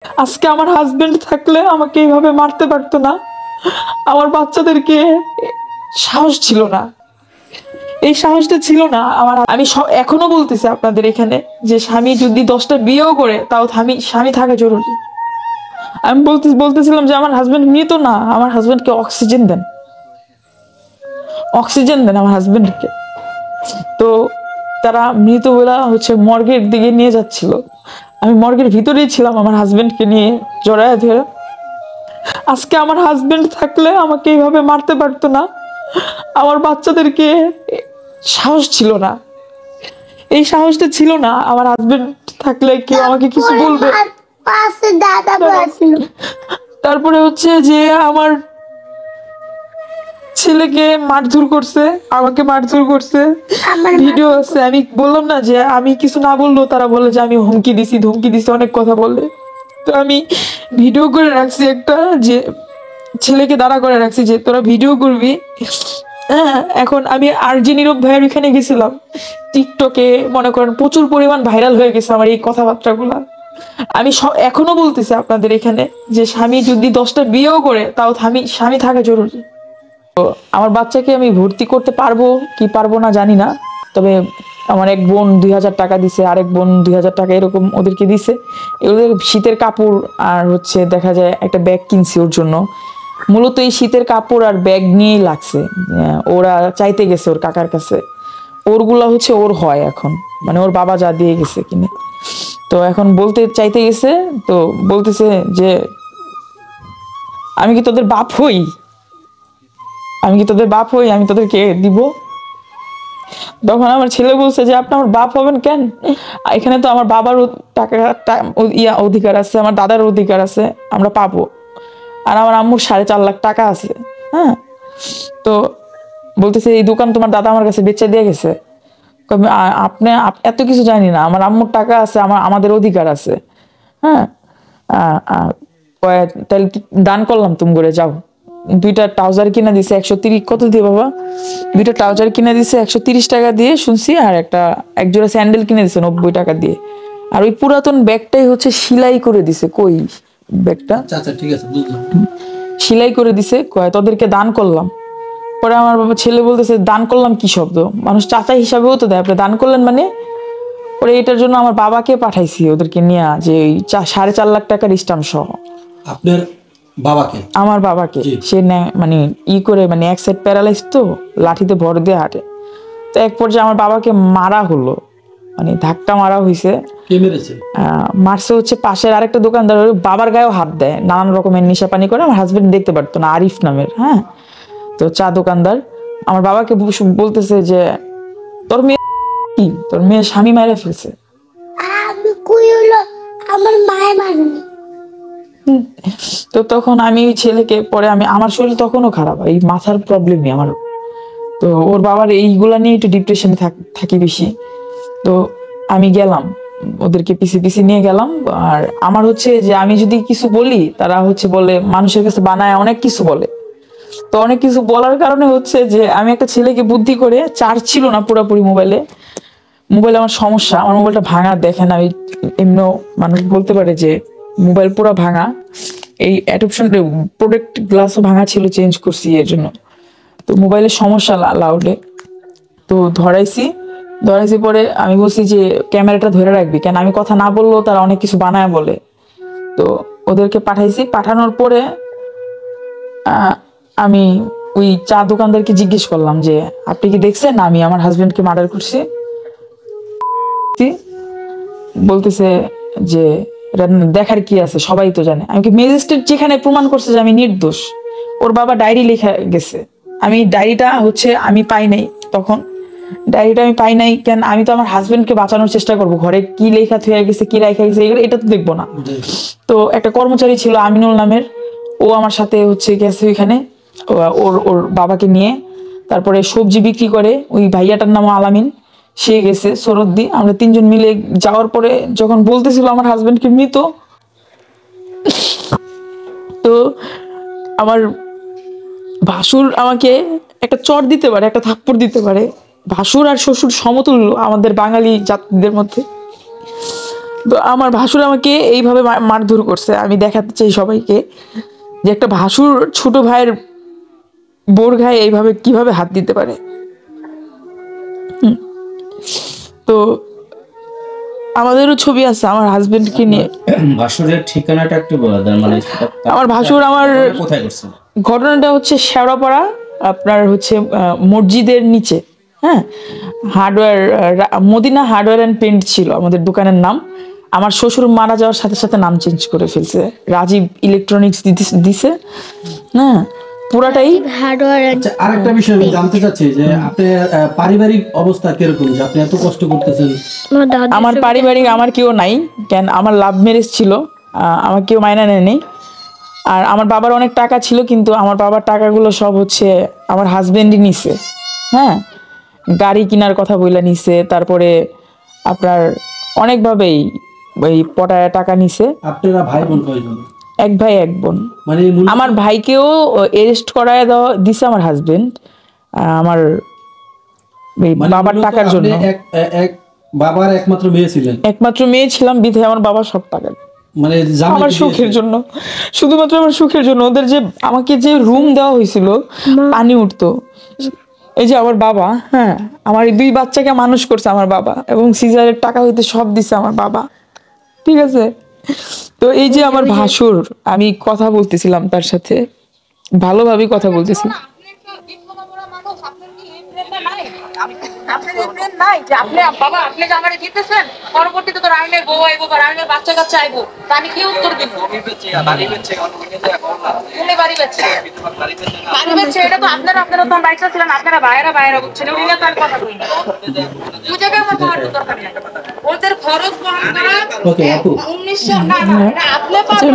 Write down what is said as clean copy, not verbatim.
আজকে আমার হাজবেন্ড থাকলে আমাকে এইভাবে মারতে পারতো না। আমার বাচ্চাদেরকে সাহস ছিল না, এই সাহসটা ছিল না আমার। আমি এখনো বলতেছি আপনাদের এখানে যে স্বামী যদি 10টা বিয়েও করে তাও স্বামী থাকা জরুরি। আমি বলতেছিলাম যে আমার হাজবেন্ড মৃত না, আমার হাজবেন্ডকে অক্সিজেন দেন, অক্সিজেন দেন আমার হাজবেন্ডকে। তো তারা মৃত বলা মর্গের দিকে নিয়ে যাচ্ছিল। আমি মর্গের ভিতরেই ছিলাম আমার হাজবেন্ডকে নিয়ে জড়ায় ধরে। আজকে আমার হাজবেন্ড থাকলে আমাকে এইভাবে মারতে পারতো না। আমার বাচ্চাদেরকে সাহস ছিল না, এই সাহসটা ছিল না। আমার হাজবেন্ড থাকলে কেউ আমাকে কিছু বলবে। তারপরে যে আমার ছেলেকে মারধর করছে, আমাকে মারধর করছে, ভিডিও আছে। আমি বললাম না যে আমি কিছু না বললেও তারা বলে যে আমি হুমকি দিছি ধমকি দিছি, অনেক কথা বলে। তো আমি ভিডিও করে রাখছি একটা, যে ছেলেকে দাঁড়া করে রাখছি যে তোরা ভিডিও করবি। হ্যাঁ, এখন আমি আরজি নীরব ভাইয়ের এখানে গেছিলাম, টিকটকে মনে করেন প্রচুর পরিমাণ ভাইরাল হয়ে গেছে আমার এই কথাবার্তাগুলা। আমি এখনো বলতেছি আপনাদের এখানে যে স্বামী যদি 10টা বিয়েও করে তাও স্বামী থাকা জরুরি। তো আমার বাচ্চাকে আমি ভর্তি করতে পারবো কি পারবো না জানি না, তবে আমার এক বোন 2000 টাকা দিছে, আরেক বোন 2000 টাকা এরকম ওদেরকে দিছে। ওদের শীতের কাপড় আর দেখা যায় একটা ব্যাগ কিনছি ওর জন্য। মূলত এই শীতের কাপড় আর ব্যাগ নিয়েই লাগছে। ওরা চাইতে গেছে ওর কাকার কাছে, ওরগুলা ওর হয় এখন, মানে ওর বাবা যা দিয়ে গেছে কিনে। তো এখন বলতে চাইতে গেছে, তো বলতেছে যে আমি কি তোদের বাপ হই, আমি কি তোদের বাপ হই, আমি তোদেরকে দিব? তখন আমার ছেলে বলছে যে আপনি আমার বাপ হবেন কেন, এখানে তো আমার বাবার টাকা অধিকার আছে, আমার দাদার অধিকার আছে, আমরা পাবো। আর আমার আম্মুর 4.5 লাখ টাকা আছে। হ্যাঁ, তো বলতেছে এই দোকান তোমার দাদা আমার কাছে বেচে দিয়ে গেছে। আপনি এত কিছু জানি না, আমার আম্মুর টাকা আছে, আমাদের অধিকার আছে। হ্যাঁ, তাহলে দান করলাম তুমি করে যাও। 2টা ট্রাউজার কিনে দিছে 130, কত দিয়ে বাবা, 2টা ট্রাউজার কিনে দিছে 130 টাকা দিয়ে শুনছি, আর এক জোড়া স্যান্ডেল কিনে দিছে 90 টাকা দিয়ে। আর ওই পুরাতন ব্যাগটাই সেলাই করে দিছে। কই ব্যাগটা, আচ্ছা ঠিক আছে বুঝলাম, সেলাই করে দিছে, কয় তোদেরকে দান করলাম। পরে আমার বাবা ছেলে বলতেছে দান করলাম কি শব্দ, মানুষ চাচা হিসাবেও তো দেয়, আপনি দান করলেন মানে? পরে এটার জন্য আমার বাবাকে পাঠাইছি ওদেরকে নিয়ে, যে 4.5 লাখ টাকার স্টাম্প সহ। আপনার বাবাকে? আমার বাবাকে। সে মানে করে, মানে এক সাইড প্যারালাইজ, তো লাঠিতে ভর দিয়ে হাঁটে। তো এক পর্যায়ে আমার বাবাকে মারা হলো, মানে ধাক্কা মারা হয়েছে। কে মেরেছে? মারছে পাশের আরেকটা দোকানদার, বাবার গায়েও হাত দেয়, নানান রকমের নেশা পানি করে। আমার হাজবেন্ড দেখতে পারতো না, আরিফ নামের। হ্যাঁ, তো চা দোকানদার আমার বাবাকে বলতেছে যে তোর মেয়ে কি, তোর মেয়ে স্বামী মারা ফেলছে। আমি কই হলো আমার মায়ের মারেনি। তো তখন আমি ছেলেকে, পরে আমার শরীর তখনও খারাপ, এই মাথার প্রবলেমই আমার। তো ওর বাবার এইগুলা নিয়ে একটু ডিপ্রেশনে থাকি বেশি। তো আমি গেলাম, ওদেরকে পিছে নিয়ে গেলাম। আর আমার যে আমি যদি কিছু বলি, তারা বলে মানুষের কাছে বানায় অনেক কিছু বলে। তো অনেক কিছু বলার কারণে যে আমি একটা ছেলেকে বুদ্ধি করে, চার্জ ছিল না পুরোপুরি মোবাইলে আমার সমস্যা, আমার মোবাইলটা ভাঙা। দেখেন আমি এমনি, মানুষ বলতে পারে যে মোবাইল পুরো ভাঙা, এই অ্যাডপশন প্রোডাক্ট গ্লাসও ভাঙা ছিল, চেঞ্জ করছি এর জন্য। তো মোবাইলের সমস্যা লাউডে, তো ধরাইছি পরে আমি বলছি যে ক্যামেরাটা ধরে রাখবি, কেন আমি কথা না বললেও তারা অনেক কিছু বানায় বলে। তো ওদেরকে পাঠাইছি। পাঠানোর পরে আমি ওই চা দোকানদারকে জিজ্ঞেস করলাম যে আপনি কি দেখছেন আমি আমার হাজবেন্ডকে মার্ডার করছি? বলতেছে যে দেখার কি আছে, সবাই তো জানে। আমি কি, ম্যাজিস্ট্রেট যেখানে প্রমাণ করছে যে আমি নির্দোষ, ওর বাবা ডায়েরি লেখা গেছে, আমি ডায়েরিটা আমি পাই নাই। তখন ডায়েরিটা আমি পাই নাই কেন, আমি তো আমার হাজবেন্ডকে বাঁচানোর চেষ্টা করবো, ঘরে কি লেখা থেকে গেছে, কি রেখা গেছে, এগুলো এটা তো দেখবো না। তো একটা কর্মচারী ছিল আমিনুল নামের, ও আমার সাথে গেছে ওইখানে ওর ওর বাবাকে নিয়ে। তারপরে সবজি বিক্রি করে ওই ভাইয়াটার নাম আলামিন, সে গেছে সরদ্দি। আমরা 3জন মিলে যাওয়ার পরে যখন বলতেছিল আমার হাজবেন্ডকে মৃত, তো আমার ভাসুর আমাকে একটা চর দিতে পারে, একটা থাপ্পড় দিতে পারে। ভাসুর আর শ্বশুর সমতুল্য আমাদের বাঙালি জাতিদের মধ্যে। তো আমার ভাসুর আমাকে এইভাবে মারধর করছে। আমি দেখাতে চাই সবাইকে যে একটা ভাসুর ছোট ভাইয়ের বোর গায়ে এইভাবে কিভাবে হাত দিতে পারে। তো আমাদেরও ছবি আছে আমার হাজবেন্ডকে নিয়ে। ভাসুরের ঠিকানাটা একটু বলে দেন, মানে আমার ভাসুর আমার কোথায় করছেন? ঘটনাটা হচ্ছে শেওড়াপাড়া, আপনার হচ্ছে মসজিদের নিচে, হ্যাঁ, hardware, Madina hardware and paint ছিল আমাদের দোকানের নাম। আমার শ্বশুর মারা যাওয়ার সাথে সাথে নাম চেঞ্জ করে ফেলছে, রাজীব ইলেকট্রনিক্স দিছে, হ্যাঁ, পুরাটাই। আচ্ছা, আরেকটা বিষয় আমি জানতে চাচ্ছি যে আপনার পারিবারিক অবস্থা কিরকম, যে আপনি এত কষ্ট করতেছেন? আমার পারিবারিক আমার কেউ নাই, কেন আমার লাভ ম্যারেজ ছিল, আমার কেউ মাইনা নেয়নি। আর আমার বাবার অনেক টাকা ছিল, কিন্তু আমার বাবার টাকাগুলো সব হচ্ছে আমার হাজবেন্ডই নিছে, হ্যাঁ, গাড়ি কেনার কথা বইলা নিছে, তারপরে আপনার অনেকভাবেই ওই পটায় টাকা নিছে। আপনারা ভাই বোন কয়জন? এক ভাই এক বোন। মানে আমার ভাইকেও অ্যারেস্ট করায় দেওয়া দিছে আমার হাজবেন্ড, আমার বাবার টাকার জন্য। এক বাবার একমাত্র মেয়ে ছিলেন? একমাত্র মেয়ে ছিলাম, বিধায় আমার বাবা সব টাকা, মানে আমার সুখের জন্য, শুধুমাত্র আমার সুখের জন্য। ওদের যে আমাকে যে রুম দেওয়া হয়েছিল, পানি উঠতো। এই যে আমার বাবা, হ্যাঁ, আমার এই 2 বাচ্চাকে মানুষ করছে আমার বাবা, এবং সিজারের টাকা হইতে সব দিছে আমার বাবা, ঠিক আছে। তো এই যে আমার ভাসুর, আমি কথা বলতেছিলাম তার সাথে, ভালোভাবেই কথা বলতেছি। পরবর্তীতে তো রাইনের বউ আইবো বা রাইনের বাচ্চা কাচ্চা আইবো, তা আমি কি উত্তর দিব? বাড়ি বেচছে, এটা তো আপনারা তো বাইকটা ছিলেন, আপনারা বাইরা বুঝছেন, ওগুলো তো আর কথা কই না। দু জায়গায় আমার পাওয়ার দরকার নেই, ওদের খরচ বহন করা 1900 না, আপনি